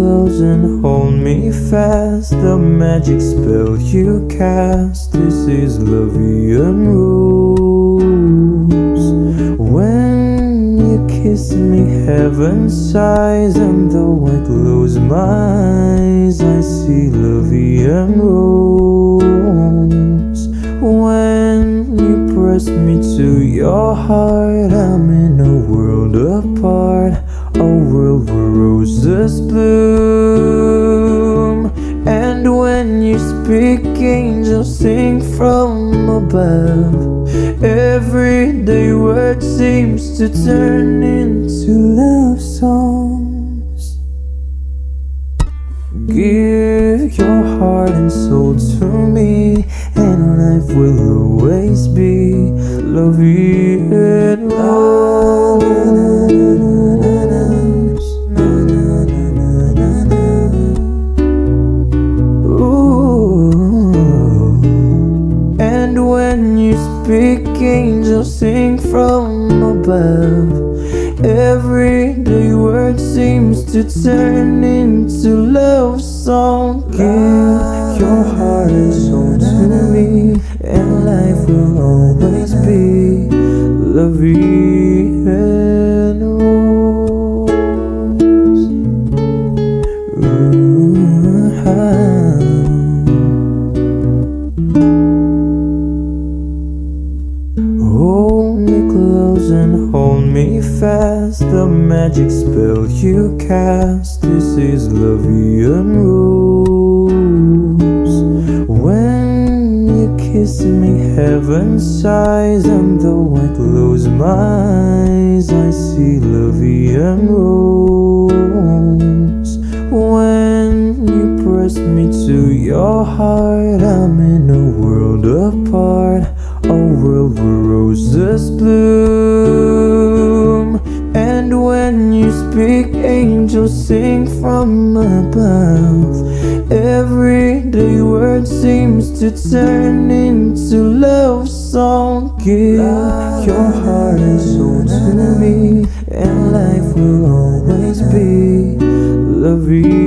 close and hold me fast. The magic spell you cast. This is Vie En Rose. When you kiss me, heaven sighs, and though I close my eyes, I see Vie En Rose. When you press me to your heart, I'm in a world apart, a world where roses bloom. And when you speak, angels sing from above. Everyday word seems to turn into love songs. Give your heart and soul to me, and life will always be Vie En Rose. Ooh. And when you speak, angels sing from above. Everyday word seems to turn into love song. Give your heart and soul to me, and life will always be Vie En Rose. Hold me close and hold me fast. The magic spell you cast. This is Vie En Rose. When you kiss me, heaven sighs, and though I close my eyes, I see Vie En Rose. When you press me to your heart, I'm in a world apart, a world where roses bloom. And when you speak, angels sing from above. Everyday word seems to turn into love song. Give your heart and soul to me, and life will always be Vie